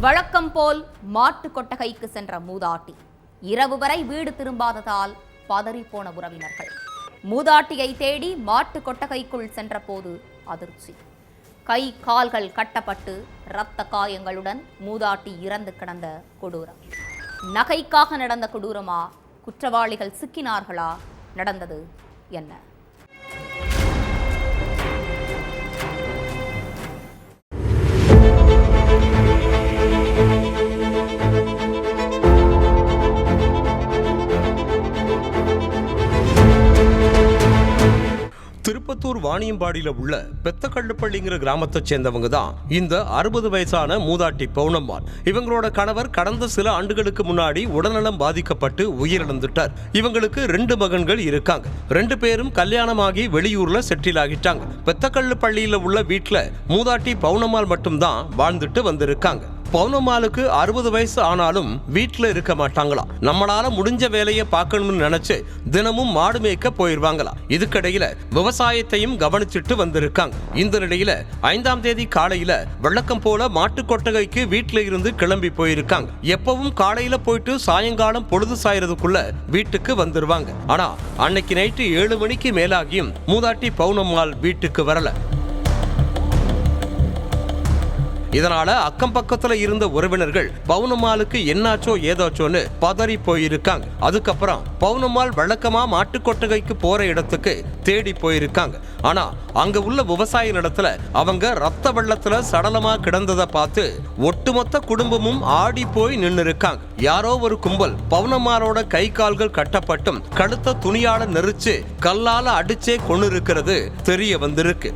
வழக்கம் போல் மாட்டு கொட்டகைக்கு சென்ற மூதாட்டி இரவு வரை வீடு திரும்பாததால் பதறிப்போன உறவினர்கள். மூதாட்டியை தேடி மாட்டு கொட்டகைக்குள் சென்றபோது அதிர்ச்சி. கை கால்கள் கட்டப்பட்டு இரத்த காயங்களுடன் மூதாட்டி இறந்து கிடந்த கொடூரம். நகைக்காக நடந்த கொடூரமா? குற்றவாளிகள் சிக்கினார்களா? நடந்தது என்ன? திருப்பத்தூர் வாணியம்பாடியில் உள்ள பெத்தக்கள்ளுப்பள்ளிங்கிற கிராமத்தை சேர்ந்தவங்க தான் இந்த 60 வயசான மூதாட்டி பவுனம்மாள். இவங்களோட கணவர் கடந்த சில ஆண்டுகளுக்கு முன்னாடி உடல்நலம் பாதிக்கப்பட்டு உயிரிழந்துட்டார். இவங்களுக்கு 2 மகன்கள் இருக்காங்க. 2 பேரும் கல்யாணமாகி வெளியூர்ல செட்டில் ஆகிட்டாங்க. பெத்தக்கள்ளுப்பள்ளியில உள்ள வீட்டுல மூதாட்டி பவுனம்மாள் மட்டும்தான் வாழ்ந்துட்டு வந்திருக்காங்க. பவுனம்மாளுக்கு 60 வயசு ஆனாலும் வீட்டுல இருக்க மாட்டாங்களா. நம்மளால முடிஞ்ச வேலையை பார்க்கணும்னு நினைச்சு தினமும் மாடு மேய்க்க போயிருவாங்களா. இதுக்கிடையில விவசாயத்தையும் கவனிச்சுட்டு வந்திருக்காங்க. இந்த நிலையில 5ஆம் தேதி காலையில வழக்கம் போல மாட்டு கொட்டகைக்கு வீட்டுல இருந்து கிளம்பி போயிருக்காங்க. எப்பவும் காலையில போயிட்டு சாயங்காலம் பொழுது சாயறதுக்குள்ள வீட்டுக்கு வந்துருவாங்க. ஆனா அன்னைக்கு நைட்டு 7 மணிக்கு மேலாகியும் மூதாட்டி பவுனம்மாள் வீட்டுக்கு வரல. இதனால அக்கம் பக்கத்துல இருந்த உறவினர்கள் பவுனம்மாளுக்கு என்னாச்சோ ஏதாச்சோன்னு பதறி போயிருக்காங்க. அதுக்கப்புறம் பவுனம்மாள் வழக்கமா மாட்டு கொட்டகைக்கு போற இடத்துக்கு தேடி போயிருக்காங்க. ஆனா அங்க உள்ள விவசாய நிலத்துல அவங்க ரத்த வெள்ளத்துல சடலமா கிடந்ததை பார்த்து ஒட்டுமொத்த குடும்பமும் ஆடி போய் நின்று இருக்காங்க. யாரோ ஒரு கும்பல் பவுனம்மாளோட கை கால்கள் கட்டப்பட்டும் கழுத்த துணியால நெரிச்சு கல்லால அடிச்சே கொண்டு இருக்கிறது தெரிய வந்திருக்கு.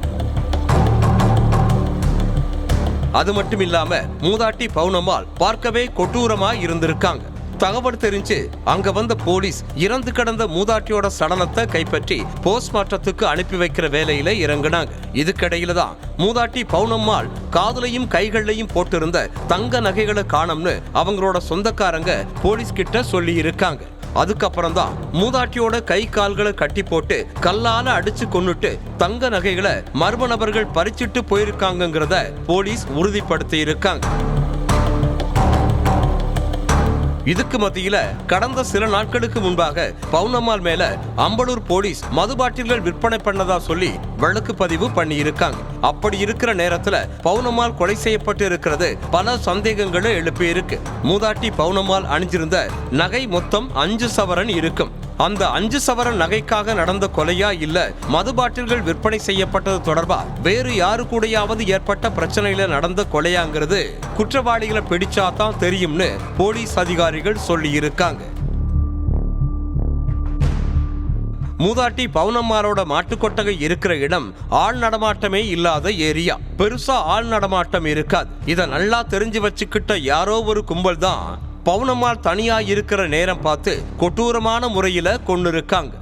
அது மட்டும் இல்லாம மூதாட்டி பவுனம்மாள் பார்க்கவே கொடூரமா இருந்திருக்காங்க. தகவல் தெரிஞ்சு அங்க வந்த போலீஸ் இறந்து கிடந்த மூதாட்டியோட சடலத்தை கைப்பற்றி போஸ்ட்மார்ட்டத்துக்கு அனுப்பி வைக்கிற வேலையில இறங்கினாங்க. இதுக்கிடையில தான் மூதாட்டி பவுனம்மாள் காதுலையும் கைகள்லையும் போட்டிருந்த தங்க நகைகளை காணும்னு அவங்களோட சொந்தக்காரங்க போலீஸ் கிட்ட சொல்லி இருக்காங்க. அதுக்கப்புறம் தான் மூதாட்டியோட கை கால்களை கட்டி போட்டு கல்லால அடிச்சு கொன்னுட்டு தங்க நகைகளை மர்ம நபர்கள் பறிச்சிட்டு போயிருக்காங்கிறத போலீஸ் உறுதிப்படுத்தி இருக்காங்க. இதுக்கு மத்தியில கடந்த சில நாட்களுக்கு முன்பாக பவுனம்மாள் மேல அம்பலூர் போலீஸ் மது பாட்டில்கள் விற்பனை பண்ணதா சொல்லி வழக்கு பதிவு பண்ணி இருக்காங்க. அப்படி இருக்கிற நேரத்துல பவுனம்மாள் கொலை செய்யப்பட்டு இருக்கிறது பல சந்தேகங்களை எழுப்பி இருக்கு. மூதாட்டி பவுனம்மாள் அணிஞ்சிருந்த நகை மொத்தம் 5 சவரன் இருக்கும். அந்த 5 சவரன் நகைக்காக நடந்த கொலையா இல்ல மது பாட்டில்கள் விற்பனை செய்யப்பட்டது தொடர்பா வேறு யாரு கூடயாவது ஏற்பட்ட பிரச்சனையில நடந்த கொலையாங்கிறது குற்றவாளிகளை பிடிச்சாதான் தெரியும்னு போலீஸ் அதிகாரிகள் சொல்லி இருக்காங்க. மூதாட்டி பவுனம்மாளோட மாட்டுக்கொட்டகை இருக்கிற இடம் ஆள் நடமாட்டமே இல்லாத ஏரியா. பெருசா ஆள் நடமாட்டம் இருக்காது. இத நல்லா தெரிஞ்சு வச்சுக்கிட்ட யாரோ ஒரு கும்பல் தான் பவுனம்மாள் தனியா இருக்கிற நேரம் பார்த்து கொடூரமான முறையில கொன்னிருக்காங்க.